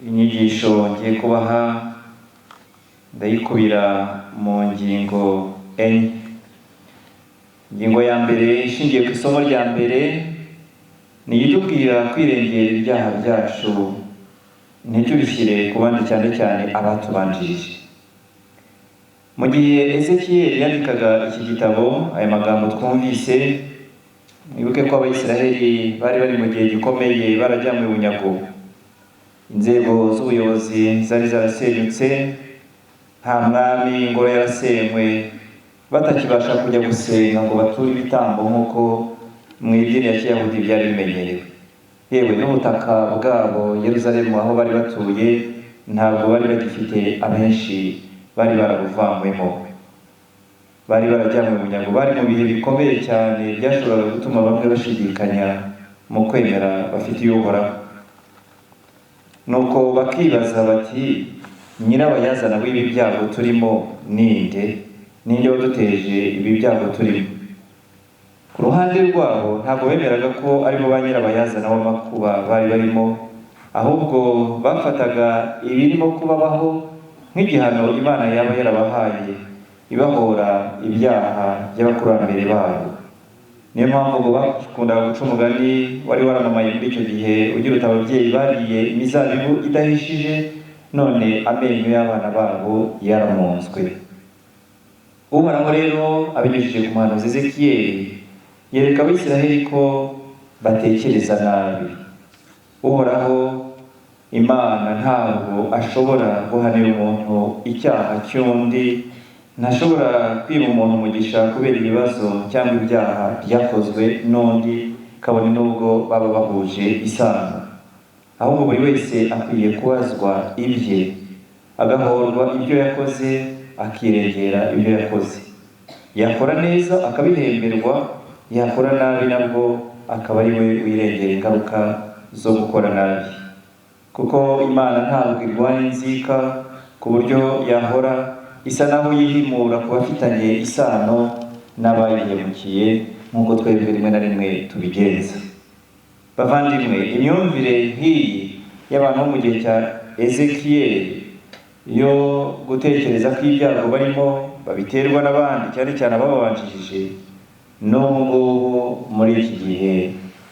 inyigisho ngiye kubaha ndayikubira mu ngingo enye. Ingingo ya mbere ishingiye ku isomo rya mbere ni itubwira kwirengera ibyaha byacu ntitubishyire ku bandi, cyane cyane abatubanjirije. Mu gihe Ezekiyeli yandikaga iki gitabo, aya magambo twumvise, mwibuke ko Abayisiraheli bari bari mu gihe gikomeye, barajyanywe bunyago. Inzego z'ubuyobozi zari zarasenyutse, nta mwami, ingoro yarasenywe, batakibasha kujya gusenga ngo bature ibitambo nk'uko mu idini ya Kiyahudi byari bimenyerewe. Yewe n'ubutaka bwabo Yerusalemu aho bari batuye ntabwo bari bagifite abenshi bari barabuvanyweho, bari barajyanywe bunyago. Bari mu bihe bikomeye cyane byashoboraga gutuma bamwe bashidikanya mu kwemera bafitiye Uhoraho. Nuko bakibaza bati, nyirabayazana w'ibi byago turimo ninde? Ninde waduteje ibi byago turimo? Ku ruhande rwabo ntabwo bemeraga ko aribo ba nyirabayazana w'amakuba bari barimo, ahubwo bafataga ibirimo kubabaho nk'igihano Imana yaba yarabahaye ibahora ibyaha by'abakurambere babo. Niyo mpamvu ngo bakundaga guca umugani wari waramamaye muri icyo gihe ugira uti, ababyeyi bariye imizabibu idahishije, none amenyo y'abana babo yaramunzwe. Uhoraho rero abinyujije ku muhanuzi Ezekiyeli yereka Abisiraheli ko batekereza nabi. Uhoraho Imana ntabwo ashobora guhanira umuntu icyaha cy'undi, ntashobora kwiba umuntu umugisha kubera ibibazo cyangwa ibyaha byakozwe n'undi, kabone n'ubwo baba bahuje isano. Ahubwo buri wese akwiye kubazwa ibye, agahorwa ibyo yakoze, akirengera ibyo yakoze. Yakora neza akabihemberwa, yakora nabi nabwo akaba ari we wirengera ingaruka zo gukora nabi. Kuko Imana ntabwo irwanya inzika ku buryo yahora isa naho yihimura ku bafitanye isano n'abayihemukiye nk'uko twebwe rimwe na rimwe tubigenza. Bavandimwe, imyumvire nk'iyi y'abantu bo mu gihe cya Ezekiyeli yo gutekereza ko ibyago barimo babiterwa n'abandi, cyane cyane abababanjirije, n'ubu ngubu muri iki gihe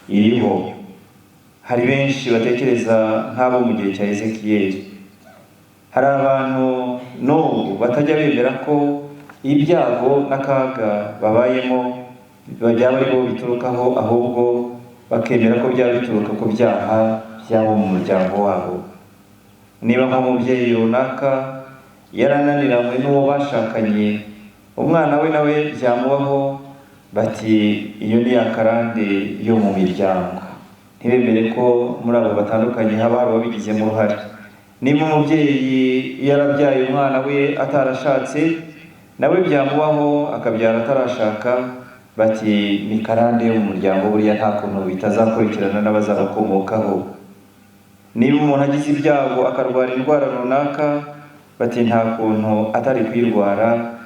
iriho. Hari benshi batekereza nk'abo mu gihe cya Ezekiyeli. Hari abantu n'ubu batajya bemera ko ibyago n'akaga babayemo byaba ari bo biturukaho, ahubwo bakemera ko byaba bituruka ku byaha byabo mu muryango wabo. Niba nk'umubyeyi runaka yarananiranywe n'uwo bashakanye, umwana we nawe byamubaho, bati iyo ni akarande yo mu miryango. Ntibemere ko muri abo batandukanye haba hari ababigizemo uruhare. Niba umubyeyi yarabyaye umwana we atarashatse, nawe byamubaho akabyara atarashaka, bati ni karande yo mu muryango, buriya nta kuntu bitazakurikirana n'abazabakomokaho. Niba umuntu agize ibyago akarwara indwara runaka, bati nta kuntu atari kwirwara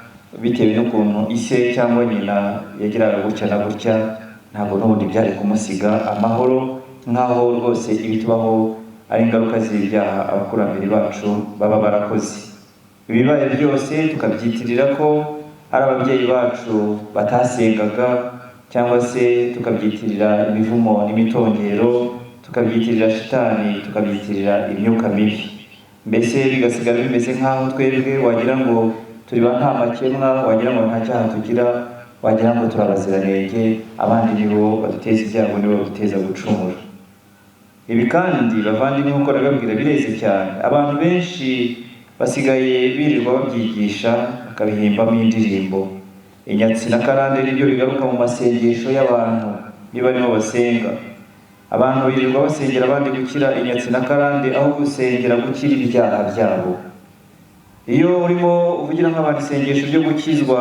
bitewe n'ukuntu ise cyangwa nyina yagiraga gutya na gutya, ntabwo n'ubundi byari kumusiga amahoro, nk'aho rwose ibitubaho ari ingaruka z'ibyaha abakurambere bacu baba barakoze. Ibibaye byose tukabyitirira ko ari ababyeyi bacu batasengaga, cyangwa se tukabyitirira imivumo n'imitongero, tukabyitirira shitani, tukabyitirira imyuka mibi. Mbese bigasigara bimeze nk'aho twebwe wagira ngo turi ba nta makemwa, wagira ngo nta cyaha tugira, wagira ngo turi abaziranenge, abandi nibo baduteza ibyago, nibo baduteza gucumura. Ibi kandi bavandimwe, nk'uko nababwira, bireze cyane. Abantu benshi basigaye birirwa babyigisha, bakabihimbamo indirimbo. Inyatsi na karande nibyo bigaruka mu masengesho y'abantu niba barimo basenga. Abantu birirwa basengera abandi gukira inyatsi na karande aho gusengera gukira ibyaha byabo. Iyo urimo uvugira nk'abantu isengesho ryo gukizwa,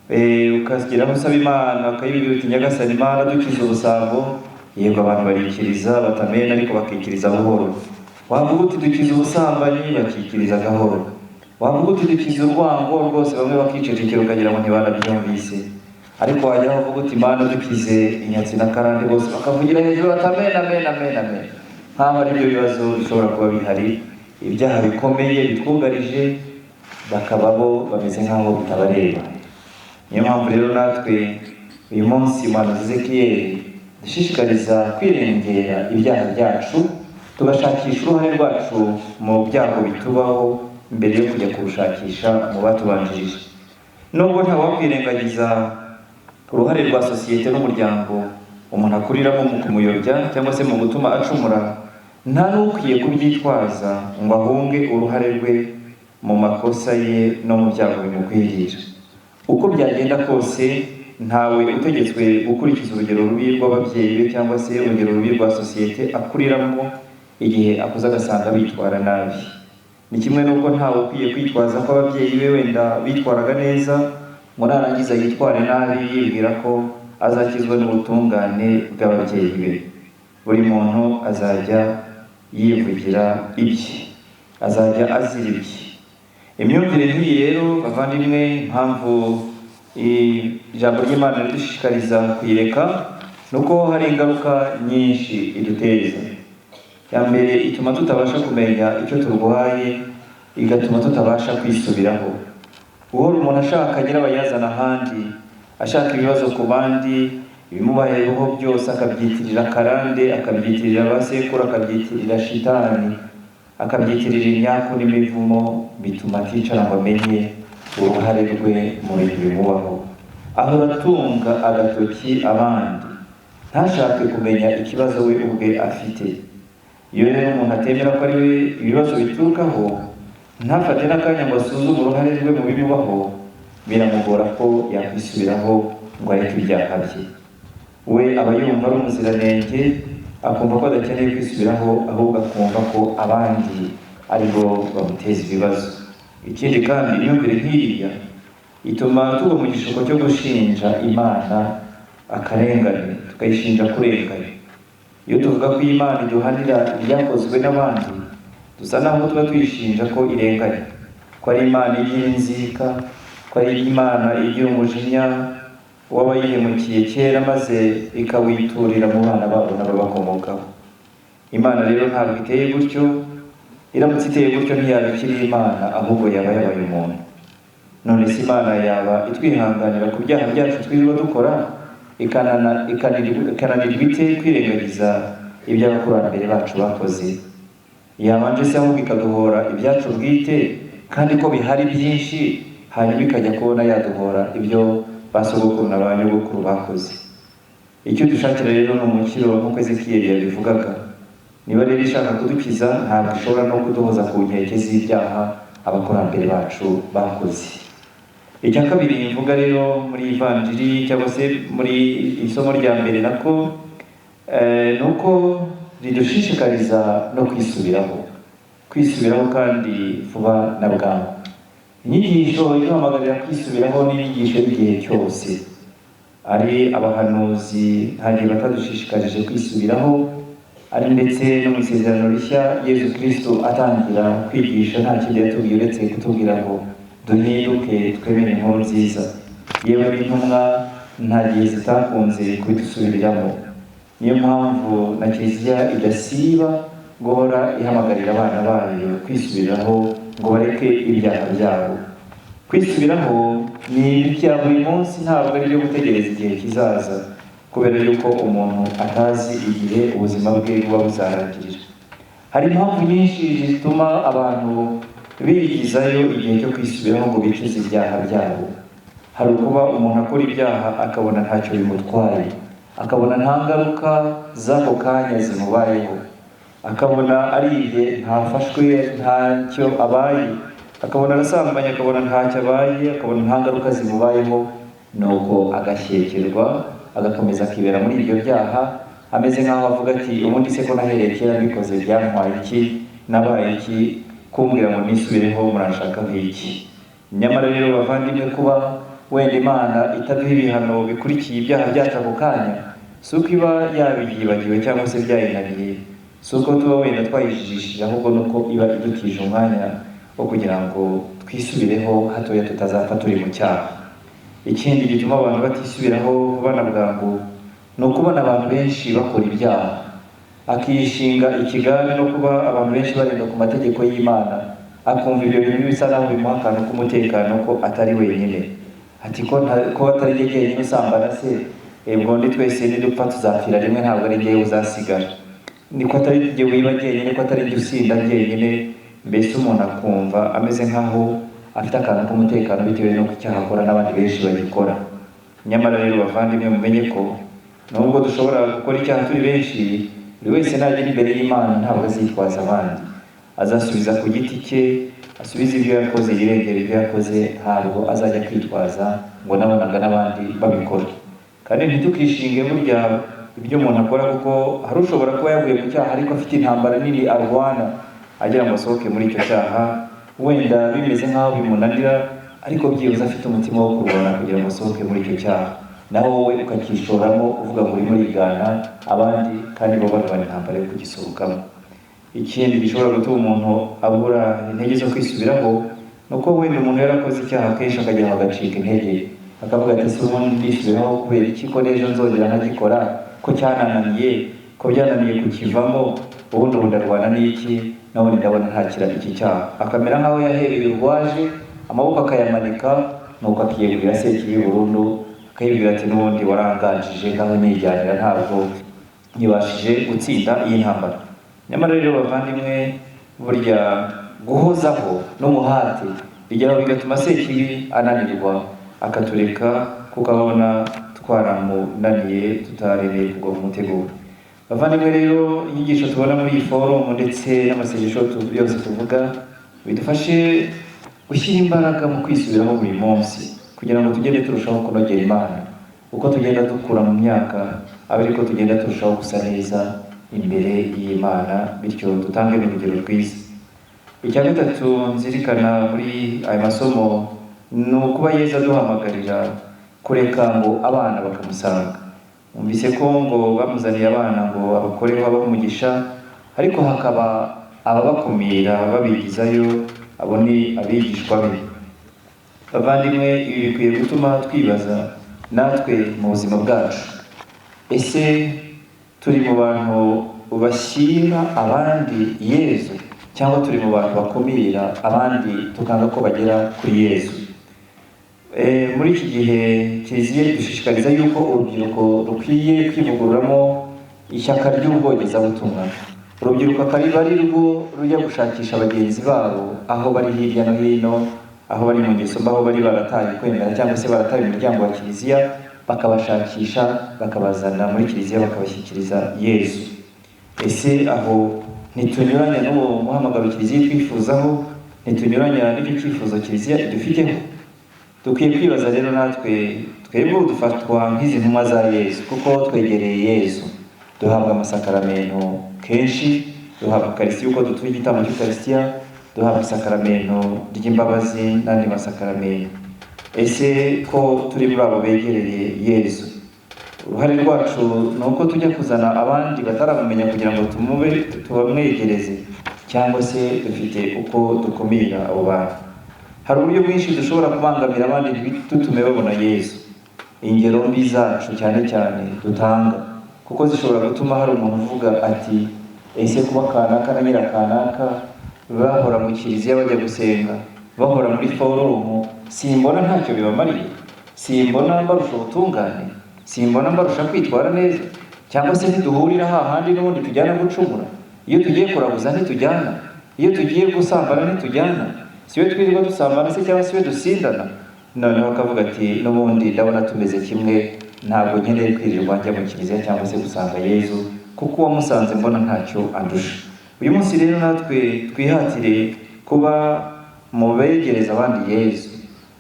ukagera aho usaba Imana ukayibwira uti, Nyagasani Imana dukiza ubusambo, yego abantu barikiriza batamena, ariko bakikiriza buhoro. Wavuga uti dukiza ubusambanyi, bakikiriza gahoro. Wavuga uti dukiza urwango, rwose bamwe bakicecekera ukagira ngo ntibanabyumvise. Ariko wajya aho uvuga uti Imana dukize inyatsi na karande, bose bakavugira hejuru batamena, amena, amena, amena. nk'aho ari byo bibazo bishobora kuba bihari, ibyaha bikomeye bitwugarije bakaba bo bameze nk'aho bitabareba. Niyo mpamvu rero natwe uyu munsi umuhanuzi Ezekiyeli dushishikariza kwirengera ibyaha byacu, tugashakisha uruhare rwacu mu byago bitubaho mbere yo kujya kurushakisha mu batubanjirije. Nubwo ntawakwirengagiza uruhare rwa sosiyete n'umuryango umuntu akuriramo mu kumuyobya cyangwa se mu gutuma acumura, nta n'ukwiye kubyitwaza ngo ahunge uruhare rwe mu makosa ye no mu byago bimukwirira. Uko byagenda kose ntawe utegetswe gukurikiza urugero rubi rw'ababyeyi be cyangwa se urugero rubi rwa sosiyete akuriramo igihe akuze agasanga bitwara nabi. Ni kimwe n'uko ntawe ukwiye kwitwaza ko ababyeyi be wenda bitwaraga neza ngo narangiza yitware nabi yibwira ko azakizwa n'ubutungane bw'ababyeyi be. Buri muntu azajya yivugira ibye, azajya azira ibye. Imyumvire nk'iyi rero bavandimwe, impamvu ijambo ry'Imana ridushishikariza kuyireka nuko hari ingaruka nyinshi iduteza. Ya mbere, ituma tutabasha kumenya icyo turwaye, igatuma tutabasha kwisubiraho. Uhora umuntu ashaka nyirabayazana ahandi, ashaka ibibazo ku bandi, ibimubayeho byose akabyitirira karande, akabyitirira abasekuru, akabyitirira shitani, akabyitirira imyaku n'imivumo, bituma aticara ngo amenye uruhare rwe mu bintu bimubaho. Ahora atunga agatoki abandi, ntashake kumenya ikibazo we ubwe afite. Iyo rero umuntu atemera ko ari we ibibazo biturukaho, ntafate n'akanya ngo asuzume uruhare rwe mu bimubaho, biramugora ko yakwisubiraho ngo areke ibyaha bye. We aba yumva ari umuziranenge, akumva ko adakeneye kwisubiraho, ahubwo akumva ko abandi ari bo bamuteza ibibazo. Ikindi kandi, imyumvire nk'iriya ituma tuba mu gishuko cyo gushinja Imana akarengane, tukayishinja kurenganya. Iyo tuvuga ko Imana iduhanira ibyakozwe n'abandi, dusa naho tuba tuyishinja ko irenganya, ko ari Imana igira inzika, ko ari Imana igira umujinya w'abayihemukiye kera maze ikawiturira mu bana babo n'ababakomokaho. Imana rero ntabwo iteye gutyo. Iramutse iteye gutyo ntiyaba ikiri Imana, ahubwo yaba yabaye umuntu. None se Imana yaba itwihanganira ku byaha byacu twirirwa dukora, ikananirwa ite kwirengagiza ibyo abakurambere bacu bakoze? Yabanje se ahubwo ikaduhora ibyacu bwite, kandi ko bihari byinshi, hanyuma ikajya kubona yaduhora ibyo basogokuru na ba nyogokuru bakoze. Icyo dushakira rero ni umukiro nk'uko Ezekiyeli yabivugaga. Niba rero ishaka kudukiza, ntabwo ishobora no kuduhoza ku nkeke z'ibyaha abakurambere bacu bakoze. Icya kabiri mvuga rero muri ivanjiri cyangwa se muri isomo rya mbere nako ni uko ridushishikariza no kwisubiraho kandi vuba na bwangu. Inyigisho iduhamagarira kwisubiraho n'inyigisho y'igihe cyose. Ari abahanuzi ntagihe batadushishikarije kwisubiraho, ari ndetse no mu isezerano rishya Yesu Kristo atangira kwigisha nta kindi yatubwiye uretse kutubwira ngo duhinduke twemere inkuru nziza. Yewe n'intumwa nta gihe zitakunze kubidusubiriramo. Niyo mpamvu na Kiliziya idasiba guhora ihamagarira abana bayo kwisubiraho ngo bareke ibyaha byabo. Kwisubiraho ni ibya buri munsi, ntabwo ari ibyo gutegereza igihe kizaza, kubera yuko umuntu atazi igihe ubuzima bwe buba buzarangirira. Hari impamvu nyinshi zituma abantu bigizayo igihe cyo kwisubiraho ngo bicuze ibyaha byabo. Hari ukuba umuntu akora ibyaha akabona ntacyo bimutwaye, akabona nta ngaruka z'ako kanya zimubayeho, akabona ariye ntafashwe ntacyo abaye, akabona arasambanye akabona ntacyo abaye, akabona nta ngaruka zimubayeho, nuko agashyekirwa agakomeza akibera muri ibyo byaha, ameze nk'aho avuga ati ubundi se ko nahereye kera mbikoze byantwaye iki, nabaye iki, kumbwira ngo nisubireho murashaka nk'iki? Nyamara rero bavandimwe, kuba wenda Imana itaduha ibihano bikurikiye ibyaha byacu ako kanya, si uko iba yabyibagiwe cyangwa se byayinaniye, si uko tuba wenda twayijijishije, ahubwo nuko iba idutije umwanya wo kugira ngo twisubireho hatoya tutazapfa turi mu cyaha. Ikindi gituma abantu batisubiraho vuba na bwangu ni ukubona abantu benshi bakora ibyaha. akishinga ikigambi no kuba abantu benshi barenga ku mategeko y'Imana, akumva ibyo bintu bisa naho bimuha akantu k'umutekano ko atari wenyine. Ati ko atari njye jyenyine usambana se, ubwo ndi twese nidupfa tuzapfira rimwe, ntabwo ari njyewe uzasigara. Niko atari njye wiba jyenyine, ko atari njye usinda jyenyine. Mbese umuntu akumva ameze nkaho afite akantu k'umutekano bitewe n'uko icyaha akora n'abandi benshi bagikora. Nyamara rero bavandimwe, mumenye ko nubwo dushobora gukora icyaha turi benshi, buri wese nagera imbere y'Imana ntabwo azitwaza abandi, azasubiza ku giti cye, asubize ibyo yakoze, yirengera ibyo yakoze, ntabwo azajya kwitwaza ngo nabonaga n'abandi babikora. Kandi ntitukishinge burya ibyo umuntu akora, kuko hari ushobora kuba yaguye mu cyaha ariko afite intambara nini arwana agira ngo asohoke muri icyo cyaha, wenda bimeze nk'aho bimunanira, ariko byibuze afite umutima wo kurwana kugira ngo asohoke muri icyo cyaha. Naho wowe ukakishoramo uvuga ngo urimo urigana abandi kandi bo barwana intambara yo kugisohokamo. Ikindi gishobora gutuma umuntu abura intege zo kwisubiraho, nuko wenda umuntu yarakoze icyaha kenshi akajya agacika intege, akavuga ati se ubundi ndisubiraho kubera iki, ko n'ejo nzongera nkagikora, ko cyanananiye, ko byananiye kukivamo, ubundi ndarwana n'iki, nawe ndabona ntakira iki cyaha. Akamera nk'aho yahereye urwaje, amaboko akayamanika, nuko akiyegurira Sekibi burundu, akayibwira ati n'ubundi waranganjije ngaho nijyanira, ntabwo ntibashije gutsinda iyi ntambara. Nyamara rero bavandimwe, burya guhozaho n'umuhati bigeraho bigatuma Sekibi ananirwa, akatureka kuko abona twaramunaniye, tutarereye kugwa mu mutego. Bavandimwe rero, inyigisho tubona muri iyi forumu ndetse n'amasengesho yose tuvuga bidufashe gushyira imbaraga mu kwisubiraho buri munsi, kugira ngo tugende turushaho kunogera Imana. Uko tugenda dukura mu myaka, ariko tugenda turushaho gusa neza imbere y'Imana, bityo dutange urugero rwiza. Icya gatatu nzirikana muri aya masomo ni ukuba Yesu aduhamagarira kureka ngo abana bakamusanga. Umvise ko ngo bamuzaniye abana ngo abakoreho abamugisha, ariko hakaba ababakumira babigizayo, abo ni abigishwa be. Bavandimwe, ibi bikwiye gutuma twibaza natwe mu buzima bwacu, ese turi mu bantu bashyira abandi Yesu, cyangwa turi mu bantu bakumira abandi tukanga ko bagera kuri Yesu? Muri iki gihe Kiliziya dushishikariza yuko urubyiruko rukwiye kwivugururamo ishyaka ry'ubwogezabutumwa. Urubyiruko akaba ari rwo rujya gushakisha bagenzi babo aho bari hirya no hino, aho bari mu ngeso mbi, aho bari barataye kwemera cyangwa se barataye umuryango wa Kiliziya, bakabashakisha bakabazana muri Kiliziya, bakabashyikiriza Yesu. Ese aho ntitunyuranya n'uwo muhamagaro Kiliziya twifuzaho? Ntitunyuranya n'icyo cyifuzo Kiliziya idufiteho? Dukwiye kwibaza rero natwe, twebwe dufatwa nk'izi ntumwa za Yesu, kuko twegereye Yesu, duhabwa amasakaramentu kenshi, duhabwa Eucharistia uko dutuye igitambo cy'Eucharistia, duhabwa isakaramentu ry'imbabazi n'andi masakaramentu. Ese ko turi muri abo begereye Yesu, uruhare rwacu ni uko tujya kuzana abandi bataramumenya kugira ngo tubamwegereze, cyangwa se dufite uko dukumira abo bantu? Hari uburyo bwinshi dushobora kubangamira abandi ntitume babona Yesu. Ingero mbi zacu cyane cyane dutanga, kuko zishobora gutuma hari umuntu uvuga ati, ese kuba kanaka na nyirakanaka bahora mu Kiliziya bajya gusenga, bahora muri forumu, simbona ntacyo bibamariye? Simbona mbarusha ubutungane? Simbona mbarusha kwitwara neza? Cyangwa se ntiduhurira hahandi n'ubundi tujyana gucumura? Iyo tugiye kuraguza ntitujyana? Iyo tugiye gusambana ntitujyana? Siwe twirirwa dusambana se cyangwa siwe dusindana? Noneho akavuga ati, n'ubundi ndabona tumeze kimwe, ntabwo nkeneye kwirirwa njya mu Kiliziya cyangwa se gusanga Yesu, kuko uwamusanze mbona ntacyo andusha. Uyu munsi rero natwe twihatire kuba mu begereza abandi Yesu,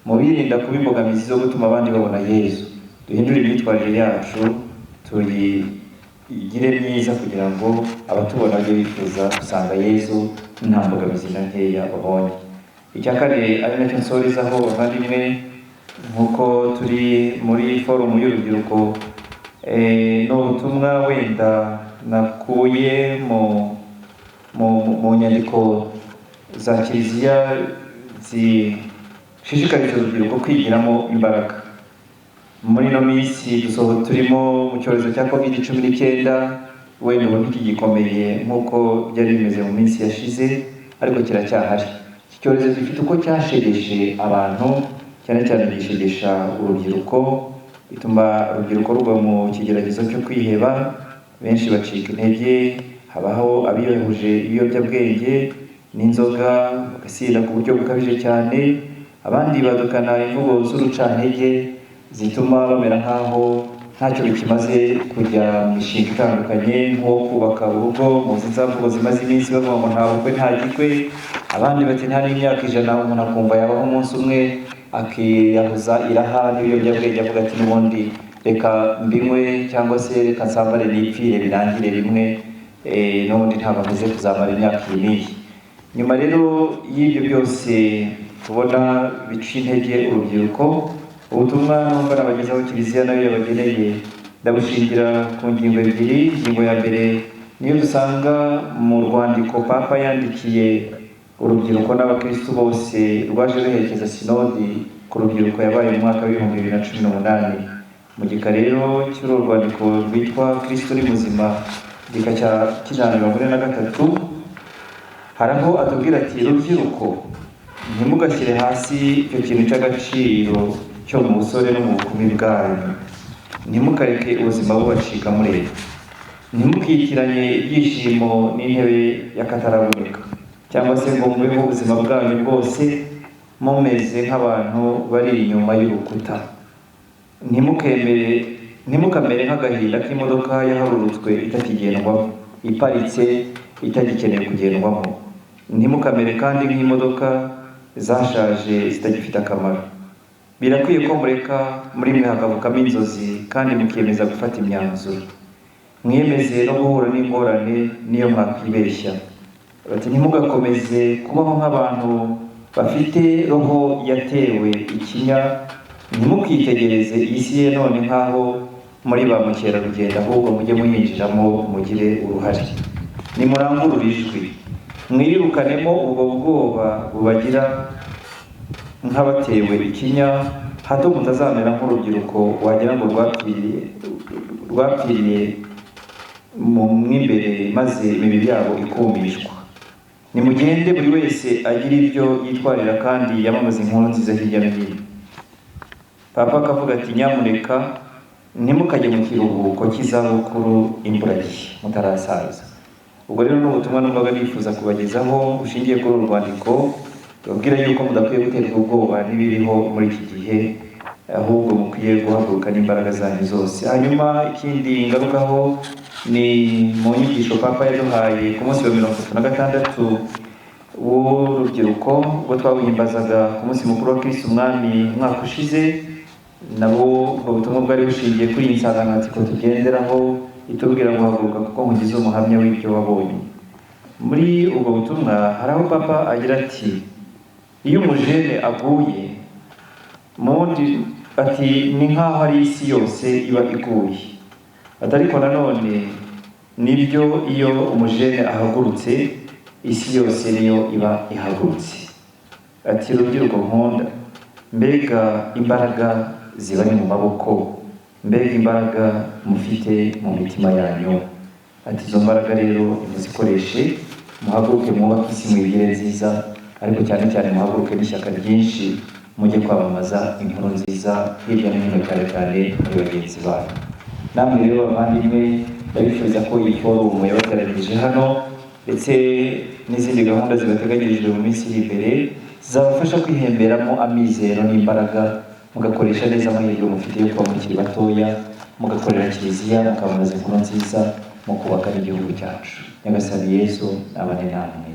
mu birinda kuba imbogamizi zo gutuma abandi babona Yesu. Duhindure imyitwarire yacu, tuyigire myiza kugira ngo abatubona bajye bifuza gusanga Yesu nta mbogamizi na nkeya babonye. Icya kane ari nacyo nsorezaho bavandimwe, nk'uko turi muri forumu y'urubyiruko, ni ubutumwa wenda nakuye mu nyandiko za Kiliziya zishishikariza urubyiruko kwigiramo imbaraga. Muri ino minsi turimo mu cyorezo cya COVID-19, wenda ubu ntikigikomeye nk'uko byari bimeze mu minsi yashize, ariko kiracyahari. Iki cyorezo gifite uko cyashegeshe abantu, cyane cyane gishegesha urubyiruko, bituma urubyiruko rugwa mu kigeragezo cyo kwiheba, benshi bacika intege, habaho abiyahuje ibiyobyabwenge n'inzoga, bagasinda ku buryo bukabije cyane, abandi badukana imvugo z'urucantege zituma bamera nk'aho ntacyo bikimaze kujya mu mishinga itandukanye nko kubaka urugo. Muzi za mvugo zimaze iminsi bavuga ngo nta bukwe nta gikwe, abandi bati nta n'imyaka 100 umuntu akumva yabaho umunsi umwe akiyahuza iraha n'ibiyobyabwenge, avuga ati n'ubundi reka mbinywe cyangwa se reka nsambare nipfire birangire rimwe, n'ubundi ntabwo amaze kuzamara imyaka iyi. Nyuma rero y'ibyo byose tubona bica intege urubyiruko, ubutumwa numva nabagezaho Kiliziya nayo yabageneye ndabushingira ku ngingo ebyiri. Ingingo ya mbere niyo dusanga mu rwandiko Papa yandikiye urubyiruko n'abakristu bose rwaje ruherekeza sinodi ku rubyiruko yabaye mu mwaka wa 2018. Mu gika rero cy'uru rwandiko rwitwa Kristo uri muzima, gika cya 143, hari aho atubwira ati rubyiruko ntimugashyire hasi icyo kintu cy'agaciro cyo mu busore no mu bukumi bwanyu, ntimukareke ubuzima bubacika mureba, ntimukitiranye ibyishimo n'intebe y'akataraboneka, cyangwa se ngo mubeho ubuzima bwanyu bwose mumeze nk'abantu bari inyuma y'urukuta, ntimukamere nk'agahinda k'imodoka yaharurutswe itakigendwamo, iparitse itagikeneye kugendwamo, ntimukamere kandi nk'imodoka zashaje zitagifite akamaro. Birakwiye ko mureka muri mwe hakavukamo inzozi kandi mukiyemeza gufata imyanzuro, mwiyemeze no guhura n'ingorane niyo mwakwibeshya. Bati ntimugakomeze kubaho nk'abantu bafite roho yatewe ikinya, ntimukitegereze isi ye none nk'aho muri ba mukerarugendo, ahubwo mujye muyinjiramo mugire uruhare. Nimurangurure ijwi, mwirukanemo ubwo bwoba bubagira nk'abatewe ikinya, hato mutazamera nk'urubyiruko wagira ngo rwapfiriye mu imbere maze imibiri yabo ikumishwa. Nimugende buri wese agira ibyo yitwarira kandi yamamaza inkuru nziza hirya no hino. Papa akavuga ati nyamuneka ntimukajye mu kiruhuko cy'izabukuru imburagihe mutarasaza. Ubwo rero n'ubutumwa numvaga nifuza kubagezaho bushingiye kuri uru rwandiko, babwira yuko mudakwiye guterwa ubwoba n'ibiriho muri iki gihe, ahubwo mukwiye guhaguruka n'imbaraga zanyu zose. Hanyuma ikindi ngarukaho ni mu nyigisho Papa yaduhaye ku munsi wa 36 w'urubyiruko, ubwo twawuhimbazaga ku munsi mukuru wa Kristo Umwami umwaka ushize. Nabo ubwo butumwa bwari bushingiye kuri iyi nsanganyamatsiko tugenderaho itubwira guhaguruka kuko nkugize umuhamya w'ibyo wabonye. Muri ubwo butumwa hari aho Papa agira ati iyo umujene aguye mundi, ati ni nk'aho ari isi yose iba iguye. Ariko nanone nibyo iyo umujene ahagurutse isi yose niyo iba ihagurutse. Ati rubyiruko nkunda, mbega imbaraga ziba mu maboko, mbega imbaraga mufite mu mitima yanyu. Ati izo mbaraga rero nimuzikoreshe, muhaguruke mwubake isi mwigire nziza, ariko cyane cyane muhaguruke n'ishyaka ryinshi mujye kwamamaza inkuru nziza hirya no hino, cyane cyane muri bagenzi banyu. Namwe rero bavandimwe, ndabifuza ko iyi forumu yabateranirije hano ndetse n'izindi gahunda zibateganyirijwe mu minsi iri imbere zizabafasha kwihemberamo amizero n'imbaraga, mugakoresha neza amahirwe mufite yo kuba mukiri batoya, mugakorera Kiliziya, mukamamaza inkuru nziza, mu kubaka n'igihugu cyacu. Nyagasani Yesu abane namwe.